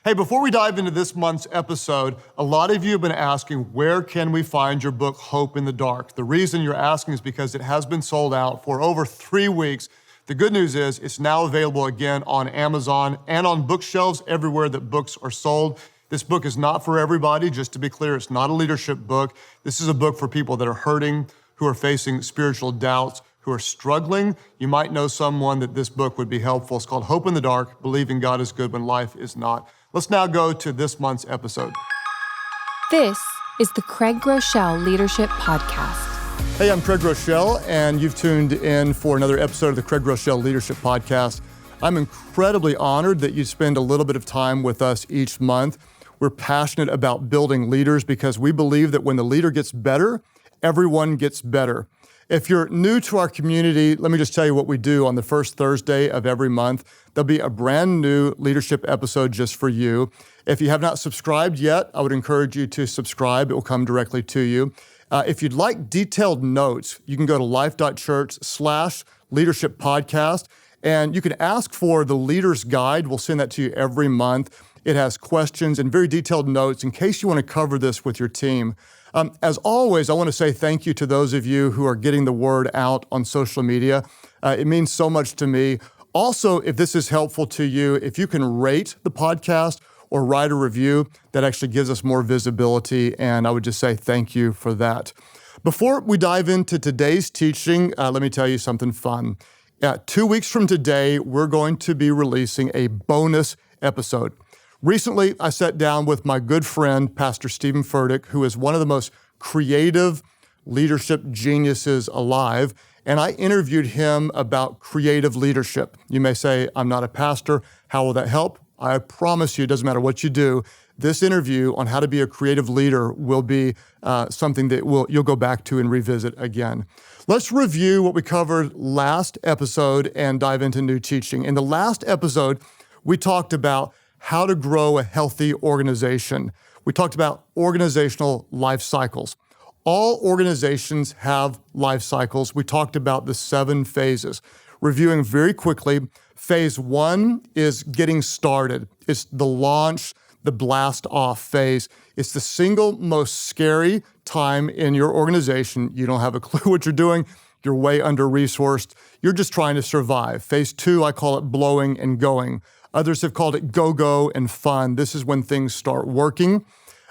Hey, before we dive into this month's episode, a lot of you have been asking, where can we find your book, Hope in the Dark? The reason you're asking is because it has been sold out for over 3 weeks. The good news is it's now available again on Amazon and on bookshelves everywhere that books are sold. This book is not for everybody. Just to be clear, it's not a leadership book. This is a book for people that are hurting, who are facing spiritual doubts, who are struggling. You might know someone that this book would be helpful. It's called Hope in the Dark, Believing God is Good When Life is Not. Let's now go to this month's episode. This is the Craig Groeschel Leadership Podcast. Hey, I'm Craig Groeschel, and you've tuned in for another episode of the Craig Groeschel Leadership Podcast. I'm incredibly honored that you spend a little bit of time with us each month. We're passionate about building leaders because we believe that when the leader gets better, everyone gets better. If you're new to our community, let me just tell you what we do on the first Thursday of every month. There'll be a brand new leadership episode just for you. If you have not subscribed yet, I would encourage you to subscribe. It will come directly to you. If you'd like detailed notes, you can go to Life.Church/leadership podcast, and you can ask for the Leader's Guide. We'll send that to you every month. It has questions and very detailed notes in case you want to cover this with your team. As always, I want to say thank you to those of you who are getting the word out on social media. It means so much to me. Also, if this is helpful to you, if you can rate the podcast or write a review, that actually gives us more visibility, and I would just say thank you for that. Before we dive into today's teaching, let me tell you something fun. 2 weeks from today, we're going to be releasing a bonus episode. Recently, I sat down with my good friend, Pastor Stephen Furtick, who is one of the most creative leadership geniuses alive, and I interviewed him about creative leadership. You may say, I'm not a pastor. How will that help? I promise you, it doesn't matter what you do. This interview on how to be a creative leader will be something that you'll go back to and revisit again. Let's review what we covered last episode and dive into new teaching. In the last episode, we talked about how to grow a healthy organization. We talked about organizational life cycles. All organizations have life cycles. We talked about the 7 phases. Reviewing very quickly, phase 1 is getting started. It's the launch, the blast off phase. It's the single most scary time in your organization. You don't have a clue what you're doing. You're way under-resourced. You're just trying to survive. Phase 2, I call it blowing and going. Others have called it go-go and fun. This is when things start working.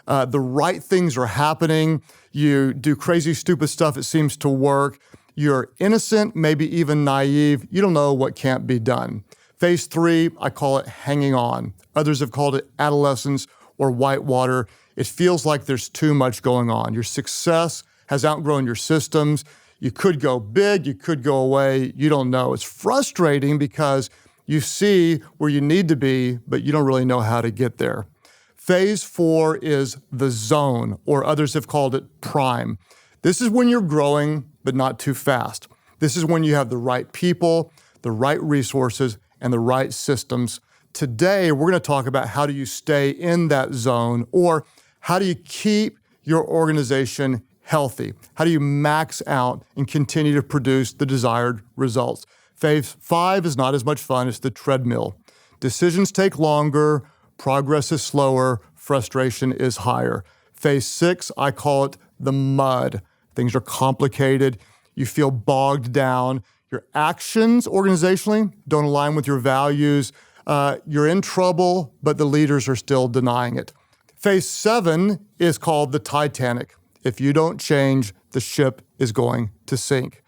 The right things are happening. You do crazy, stupid stuff. It seems to work. You're innocent, maybe even naive. You don't know what can't be done. Phase 3, I call it hanging on. Others have called it adolescence or whitewater. It feels like there's too much going on. Your success has outgrown your systems. You could go big. You could go away. You don't know. It's frustrating because you see where you need to be, but you don't really know how to get there. Phase 4 is the zone, or others have called it prime. This is when you're growing, but not too fast. This is when you have the right people, the right resources, and the right systems. Today, we're going to talk about how do you stay in that zone, or how do you keep your organization healthy? How do you max out and continue to produce the desired results? Phase 5 is not as much fun. It's the treadmill. Decisions take longer, progress is slower, frustration is higher. Phase 6, I call it the mud. Things are complicated. You feel bogged down. Your actions organizationally don't align with your values. You're in trouble, but the leaders are still denying it. Phase 7 is called the Titanic. If you don't change, the ship is going to sink.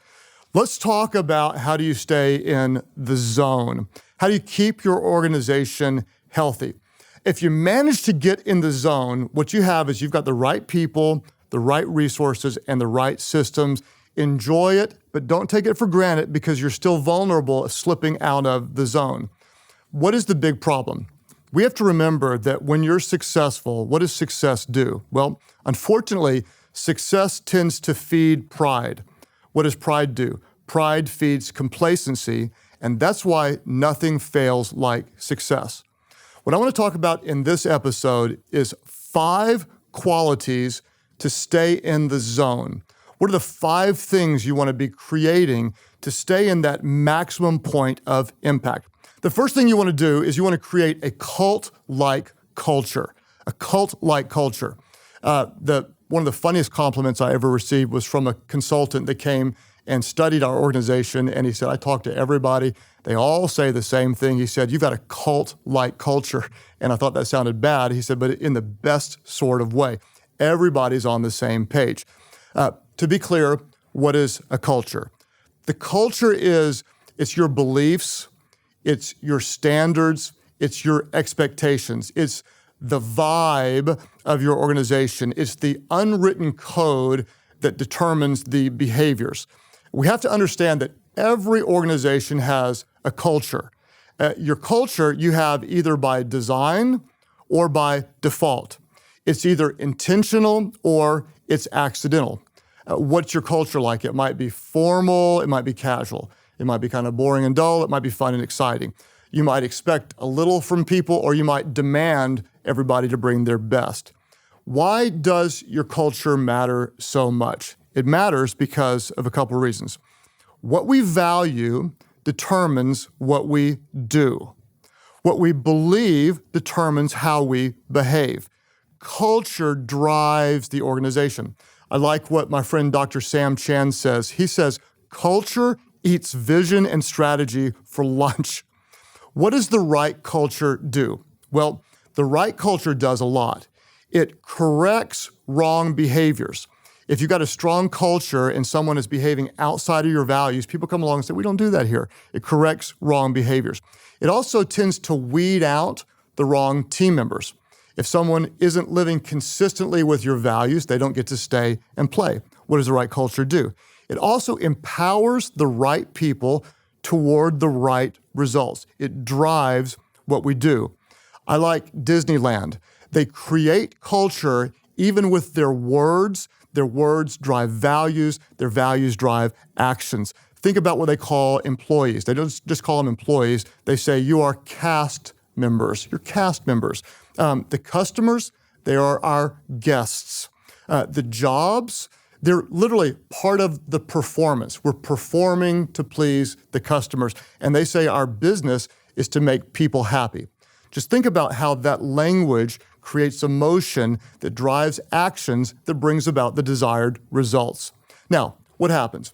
Let's talk about how do you stay in the zone? How do you keep your organization healthy? If you manage to get in the zone, what you have is you've got the right people, the right resources, and the right systems. Enjoy it, but don't take it for granted because you're still vulnerable of slipping out of the zone. What is the big problem? We have to remember that when you're successful, what does success do? Well, unfortunately, success tends to feed pride. What does pride do? Pride feeds complacency, and that's why nothing fails like success. What I want to talk about in this episode is 5 qualities to stay in the zone. What are the 5 things you want to be creating to stay in that maximum point of impact? The first thing you want to do is you want to create a cult-like culture, a cult-like culture. One of the funniest compliments I ever received was from a consultant that came and studied our organization, and he said, I talked to everybody. They all say the same thing. He said, you've got a cult-like culture. And I thought that sounded bad. He said, but in the best sort of way. Everybody's on the same page. To be clear, what is a culture? The culture it's your beliefs, it's your standards, it's your expectations, it's the vibe of your organization, it's the unwritten code that determines the behaviors. We have to understand that every organization has a culture. Your culture you have either by design or by default. It's either intentional or it's accidental. What's your culture like? It might be formal, it might be casual. It might be kind of boring and dull, it might be fun and exciting. You might expect a little from people, or you might demand everybody to bring their best. Why does your culture matter so much? It matters because of a couple of reasons. What we value determines what we do. What we believe determines how we behave. Culture drives the organization. I like what my friend Dr. Sam Chan says. He says, culture eats vision and strategy for lunch. What does the right culture do? Well, the right culture does a lot. It corrects wrong behaviors. If you've got a strong culture and someone is behaving outside of your values, people come along and say, we don't do that here. It corrects wrong behaviors. It also tends to weed out the wrong team members. If someone isn't living consistently with your values, they don't get to stay and play. What does the right culture do? It also empowers the right people toward the right results. It drives what we do. I like Disneyland. They create culture even with their words. Their words drive values. Their values drive actions. Think about what they call employees. They don't just call them employees. They say, you are cast members. You're cast members. The customers, they are our guests. The jobs, they're literally part of the performance. We're performing to please the customers. And they say our business is to make people happy. Just think about how that language creates emotion that drives actions that brings about the desired results. Now, what happens?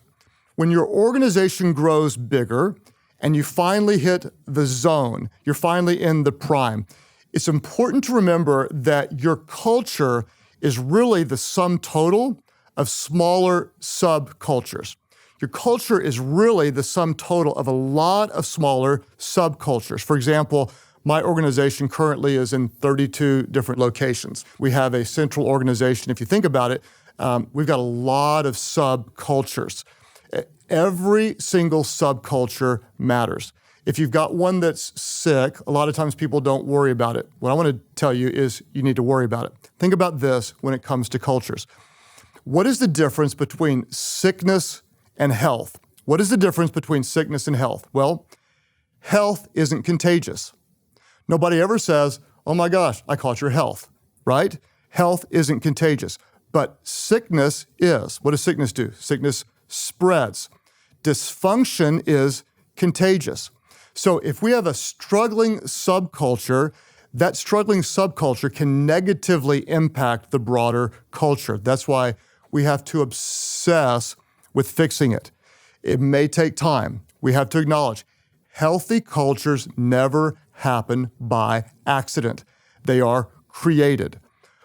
When your organization grows bigger and you finally hit the zone, you're finally in the prime, it's important to remember that your culture is really the sum total of smaller subcultures. Your culture is really the sum total of a lot of smaller subcultures. For example, my organization currently is in 32 different locations. We have a central organization. If you think about it, we've got a lot of subcultures. Every single subculture matters. If you've got one that's sick, a lot of times people don't worry about it. What I want to tell you is you need to worry about it. Think about this when it comes to cultures. What is the difference between sickness and health? What is the difference between sickness and health? Well, health isn't contagious. Nobody ever says, oh my gosh, I caught your health, right? Health isn't contagious, but sickness is. What does sickness do? Sickness spreads. Dysfunction is contagious. So if we have a struggling subculture, that struggling subculture can negatively impact the broader culture. That's why we have to obsess with fixing it. It may take time. We have to acknowledge healthy cultures never happen by accident. They are created.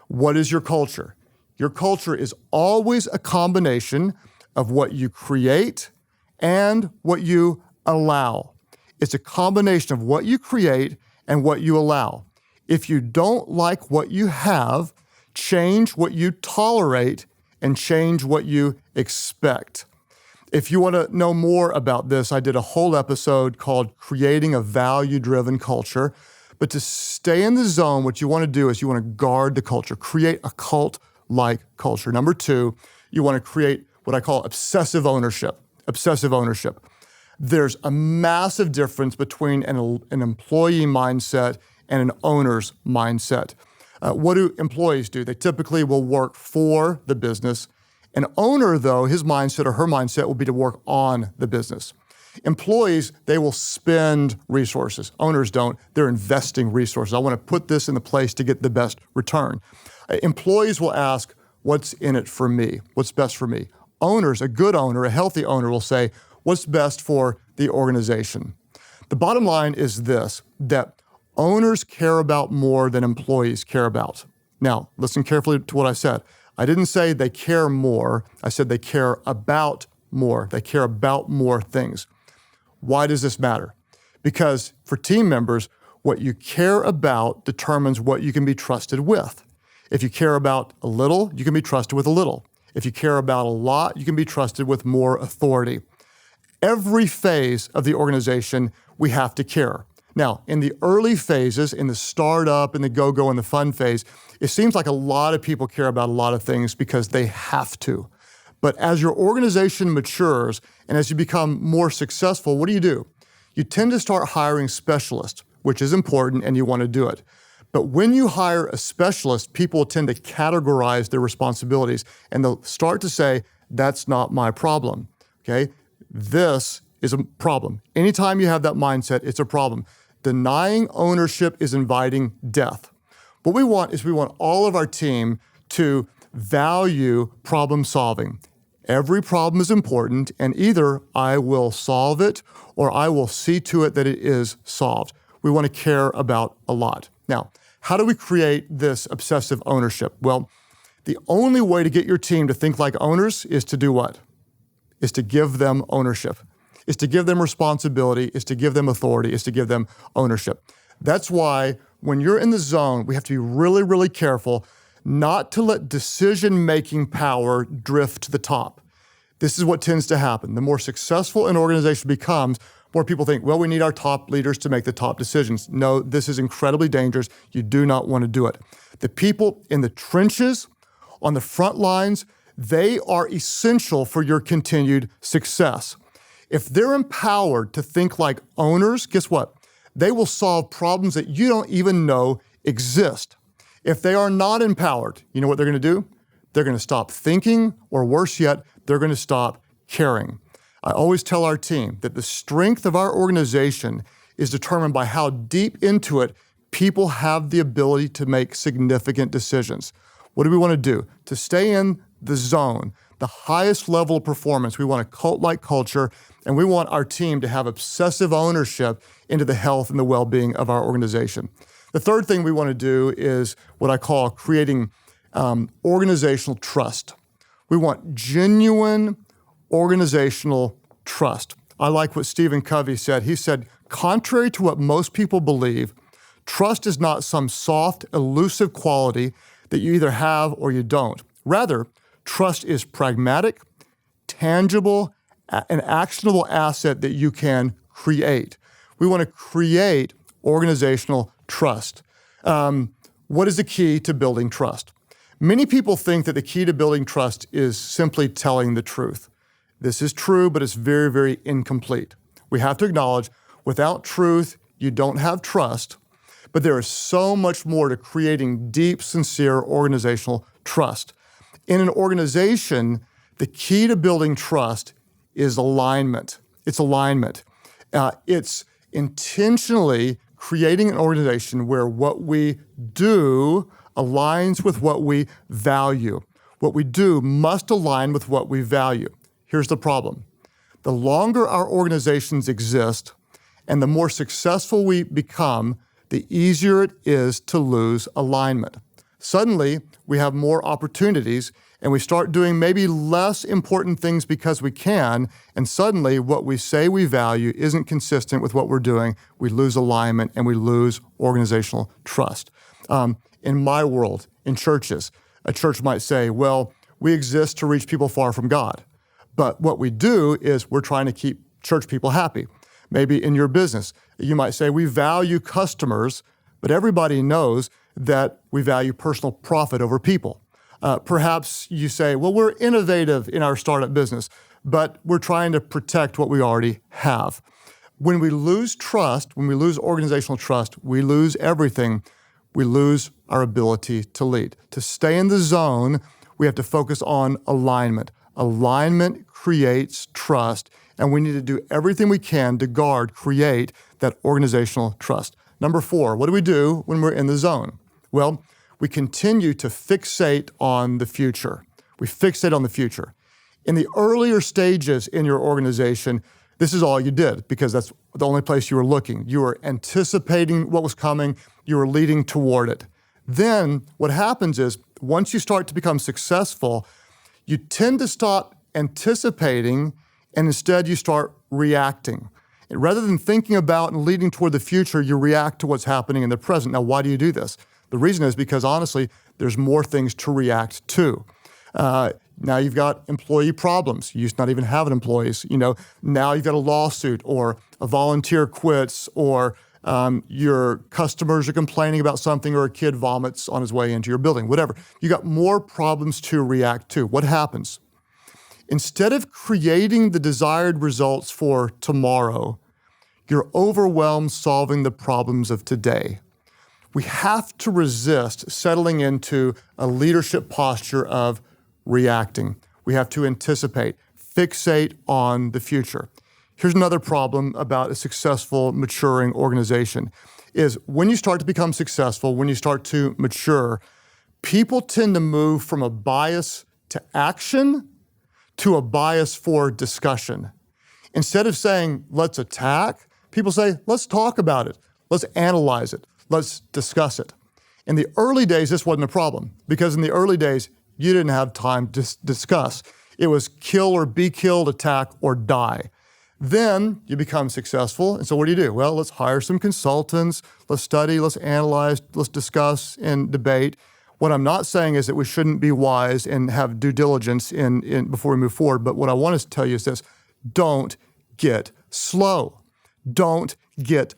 What is your culture? Your culture is always a combination of what you create and what you allow. It's a combination of what you create and what you allow. If you don't like what you have, change what you tolerate and change what you expect. If you want to know more about this, I did a whole episode called Creating a Value-Driven Culture. But to stay in the zone, what you want to do is you want to guard the culture, create a cult-like culture. Number two, you want to create what I call obsessive ownership. Obsessive ownership. There's a massive difference between an employee mindset and an owner's mindset. What do employees do? They typically will work for the business. An owner, though, his mindset or her mindset will be to work on the business. Employees, they will spend resources. Owners don't. They're investing resources. I want to put this in the place to get the best return. Employees will ask, what's in it for me? What's best for me? Owners, a good owner, a healthy owner will say, what's best for the organization? The bottom line is this, that owners care about more than employees care about. Now, listen carefully to what I said. I didn't say they care more. I said they care about more. They care about more things. Why does this matter? Because for team members, what you care about determines what you can be trusted with. If you care about a little, you can be trusted with a little. If you care about a lot, you can be trusted with more authority. Every phase of the organization, we have to care. Now, in the early phases, in the startup, in the go-go, and the fun phase, it seems like a lot of people care about a lot of things because they have to. But as your organization matures and as you become more successful, what do? You tend to start hiring specialists, which is important and you want to do it. But when you hire a specialist, people tend to categorize their responsibilities and they'll start to say, that's not my problem, okay? This is a problem. Anytime you have that mindset, it's a problem. Denying ownership is inviting death. What we want is we want all of our team to value problem solving. Every problem is important, and either I will solve it or I will see to it that it is solved. We want to care about a lot. Now, how do we create this obsessive ownership? Well, the only way to get your team to think like owners is to do what? Is to give them ownership, is to give them responsibility, is to give them authority, is to give them ownership. That's why when you're in the zone, we have to be really, really careful not to let decision-making power drift to the top. This is what tends to happen. The more successful an organization becomes, more people think, well, we need our top leaders to make the top decisions. No, this is incredibly dangerous. You do not want to do it. The people in the trenches, on the front lines, they are essential for your continued success. If they're empowered to think like owners, guess what? They will solve problems that you don't even know exist. If they are not empowered, you know what they're going to do? They're going to stop thinking, or worse yet, they're going to stop caring. I always tell our team that the strength of our organization is determined by how deep into it people have the ability to make significant decisions. What do we want to do? To stay in the zone, the highest level of performance. We want a cult-like culture, and we want our team to have obsessive ownership into the health and the well-being of our organization. The third thing we want to do is what I call creating organizational trust. We want genuine organizational trust. I like what Stephen Covey said. He said, contrary to what most people believe, trust is not some soft, elusive quality that you either have or you don't. Rather, trust is pragmatic, tangible, an actionable asset that you can create. We want to create organizational trust. What is the key to building trust? Many people think that the key to building trust is simply telling the truth. This is true, but it's very, very incomplete. We have to acknowledge, without truth, you don't have trust, but there is so much more to creating deep, sincere organizational trust. In an organization, the key to building trust is alignment. It's alignment. It's intentionally creating an organization where what we do aligns with what we value. What we do must align with what we value. Here's the problem. The longer our organizations exist and the more successful we become, the easier it is to lose alignment. Suddenly, we have more opportunities and we start doing maybe less important things because we can, and suddenly what we say we value isn't consistent with what we're doing. We lose alignment and we lose organizational trust. In my world, in churches, a church might say, well, we exist to reach people far from God. But what we do is we're trying to keep church people happy. Maybe in your business, you might say we value customers, but everybody knows that we value personal profit over people. Perhaps you say, well, we're innovative in our startup business, but we're trying to protect what we already have. When we lose trust, when we lose organizational trust, we lose everything. We lose our ability to lead. To stay in the zone, we have to focus on alignment. Alignment creates trust, And we need to do everything we can to create that organizational trust. Number 4, what do we do when we're in the zone? Well, we continue to fixate on the future. We fixate on the future. In the earlier stages in your organization, this is all you did because that's the only place you were looking. You were anticipating what was coming. You were leading toward it. Then what happens is once you start to become successful, you tend to stop anticipating and instead you start reacting. And rather than thinking about and leading toward the future, you react to what's happening in the present. Now, why do you do this? The reason is because honestly, there's more things to react to. Now you've got employee problems. You used to not even have employees. Now you've got a lawsuit or a volunteer quits or your customers are complaining about something or a kid vomits on his way into your building, whatever. You got more problems to react to. What happens? Instead of creating the desired results for tomorrow, you're overwhelmed solving the problems of today. We have to resist settling into a leadership posture of reacting. We have to anticipate, fixate on the future. Here's another problem about a successful, maturing organization is when you start to become successful, when you start to mature, people tend to move from a bias to action to a bias for discussion. Instead of saying, let's attack, people say, let's talk about it. Let's analyze it. Let's discuss it. In the early days, this wasn't a problem because in the early days, you didn't have time to discuss. It was kill or be killed, attack or die. Then you become successful. And so what do? Well, let's hire some consultants. Let's study, let's analyze, let's discuss and debate. What I'm not saying is that we shouldn't be wise and have due diligence in before we move forward. But what I want to tell you is this: don't get slow. Don't get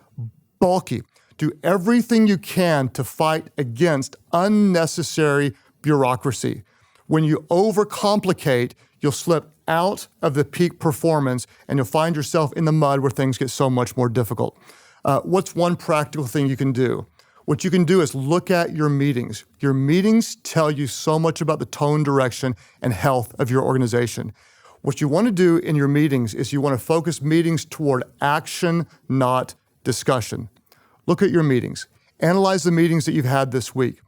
bulky. Do everything you can to fight against unnecessary bureaucracy. When you overcomplicate, you'll slip out of the peak performance and you'll find yourself in the mud where things get so much more difficult. What's one practical thing you can do? What you can do is look at your meetings. Your meetings tell you so much about the tone, direction, and health of your organization. What you want to do in your meetings is you want to focus meetings toward action, not discussion. Look at your meetings. Analyze the meetings that you've had this week.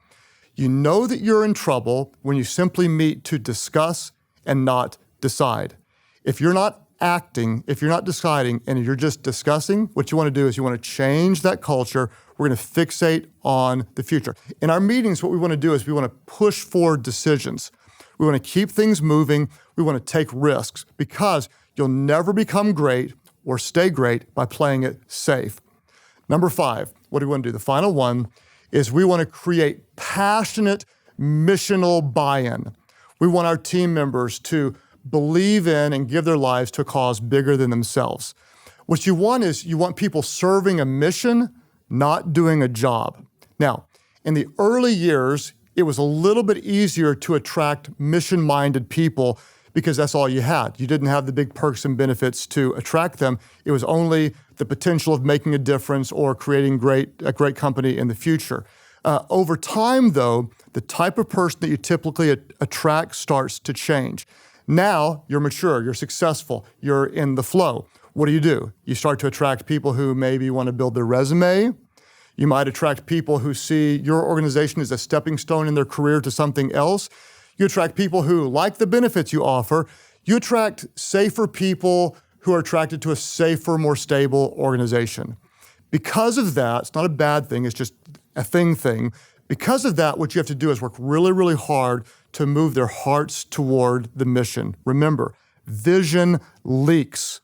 You know that you're in trouble when you simply meet to discuss and not decide. If you're not acting, if you're not deciding, and you're just discussing, what you want to do is you want to change that culture. We're going to fixate on the future. In our meetings, what we want to do is we want to push for decisions. We want to keep things moving. We want to take risks because you'll never become great or stay great by playing it safe. Number 5, what do we want to do? The final one is we want to create passionate missional buy-in. We want our team members to believe in and give their lives to a cause bigger than themselves. What you want is you want people serving a mission, not doing a job. Now, in the early years, it was a little bit easier to attract mission-minded people because that's all you had. You didn't have the big perks and benefits to attract them. It was only the potential of making a difference or creating a great company in the future. Over time, though, the type of person that you typically attract starts to change. Now you're mature, you're successful, you're in the flow. What do? You start to attract people who maybe want to build their resume. You might attract people who see your organization as a stepping stone in their career to something else. You attract people who like the benefits you offer. You attract safer people who are attracted to a safer, more stable organization. Because of that, it's not a bad thing, it's just a thing. Because of that, what you have to do is work really, really hard to move their hearts toward the mission. Remember, vision leaks.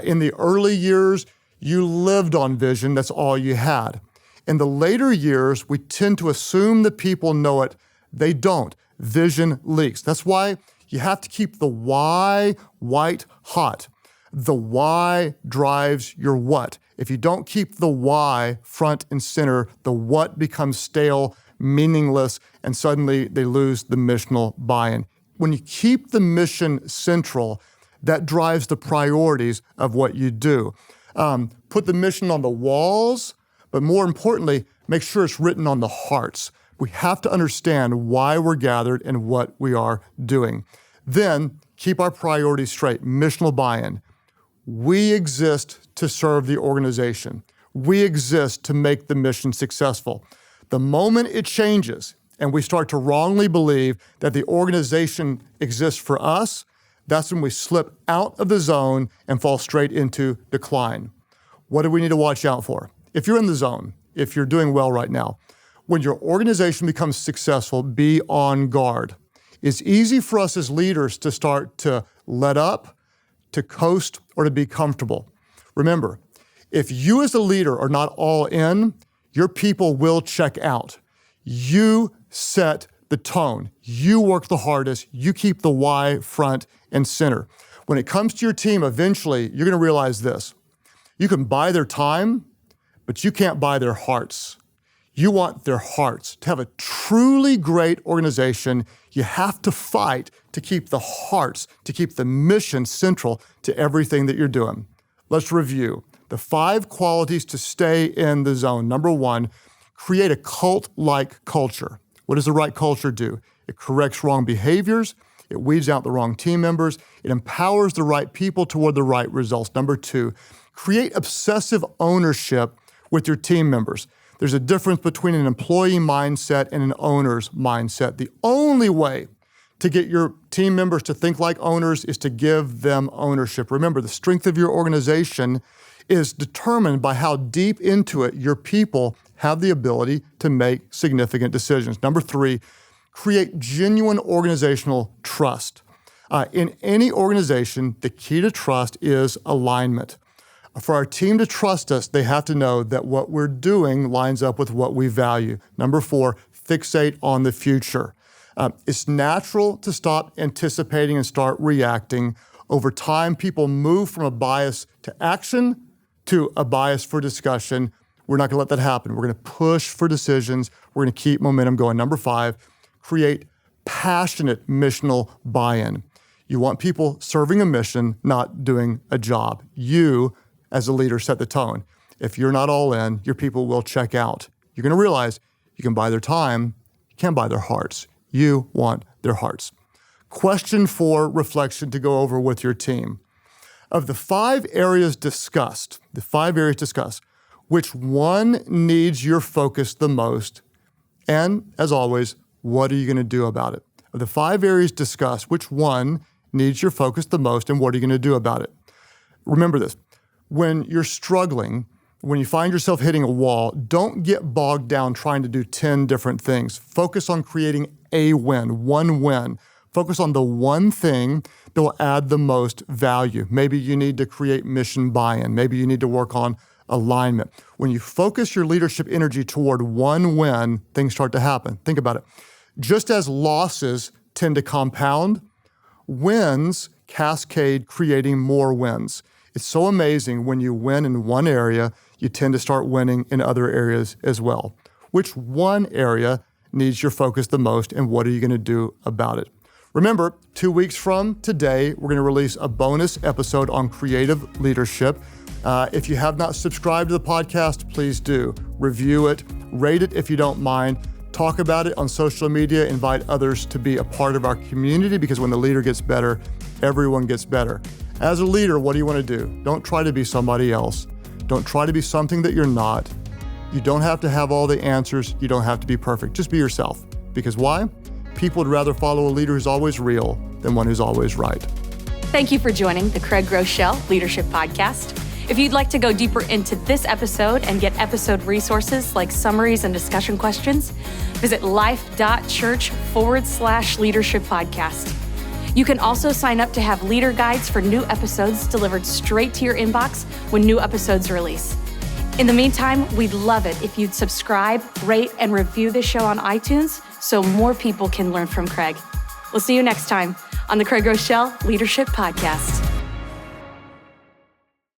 In the early years, you lived on vision, that's all you had. In the later years, we tend to assume that people know it. They don't. Vision leaks. That's why you have to keep the why white hot. The why drives your what. If you don't keep the why front and center, the what becomes stale, meaningless, and suddenly they lose the missional buy-in. When you keep the mission central, that drives the priorities of what you do. Put the mission on the walls, but more importantly, make sure it's written on the hearts. We have to understand why we're gathered and what we are doing. Then keep our priorities straight, missional buy-in. We exist to serve the organization. We exist to make the mission successful. The moment it changes and we start to wrongly believe that the organization exists for us, that's when we slip out of the zone and fall straight into decline. What do we need to watch out for? If you're in the zone, if you're doing well right now, when your organization becomes successful, be on guard. It's easy for us as leaders to start to let up, to coast, or to be comfortable. Remember, if you as a leader are not all in, your people will check out. You set the tone. You work the hardest. You keep the why front and center. When it comes to your team, eventually, you're going to realize this. You can buy their time, but you can't buy their hearts. You want their hearts. To have a truly great organization, you have to fight to keep the hearts, to keep the mission central to everything that you're doing. Let's review the 5 qualities to stay in the zone. Number 1, create a cult-like culture. What does the right culture do? It corrects wrong behaviors. It weeds out the wrong team members. It empowers the right people toward the right results. Number 2, create obsessive ownership with your team members. There's a difference between an employee mindset and an owner's mindset. The only way to get your team members to think like owners is to give them ownership. Remember, the strength of your organization is determined by how deep into it your people have the ability to make significant decisions. Number 3, create genuine organizational trust. In any organization, the key to trust is alignment. For our team to trust us, they have to know that what we're doing lines up with what we value. Number 4, fixate on the future. It's natural to stop anticipating and start reacting. Over time, people move from a bias to action to a bias for discussion. We're not going to let that happen. We're going to push for decisions. We're going to keep momentum going. Number 5, create passionate missional buy-in. You want people serving a mission, not doing a job. You, as a leader, set the tone. If you're not all in, your people will check out. You're going to realize you can buy their time, you can't buy their hearts. You want their hearts. Question for reflection to go over with your team. Of the 5 areas discussed, which one needs your focus the most? And as always, what are you going to do about it? Of the 5 areas discussed, which one needs your focus the most and what are you going to do about it? Remember this. When you're struggling, when you find yourself hitting a wall, don't get bogged down trying to do 10 different things. Focus on creating a win, one win. Focus on the one thing that will add the most value. Maybe you need to create mission buy-in. Maybe you need to work on alignment. When you focus your leadership energy toward one win, things start to happen. Think about it. Just as losses tend to compound, wins cascade, creating more wins. It's so amazing when you win in one area, you tend to start winning in other areas as well. Which one area needs your focus the most and what are you going to do about it? Remember, 2 weeks from today, we're going to release a bonus episode on creative leadership. If you have not subscribed to the podcast, please do. Review it, rate it if you don't mind. Talk about it on social media, invite others to be a part of our community because when the leader gets better, everyone gets better. As a leader, what do you want to do? Don't try to be somebody else. Don't try to be something that you're not. You don't have to have all the answers. You don't have to be perfect. Just be yourself. Because why? People would rather follow a leader who's always real than one who's always right. Thank you for joining the Craig Groeschel Leadership Podcast. If you'd like to go deeper into this episode and get episode resources like summaries and discussion questions, visit Life.Church/leadership podcast. You can also sign up to have leader guides for new episodes delivered straight to your inbox when new episodes release. In the meantime, we'd love it if you'd subscribe, rate, and review the show on iTunes so more people can learn from Craig. We'll see you next time on the Craig Groeschel Leadership Podcast.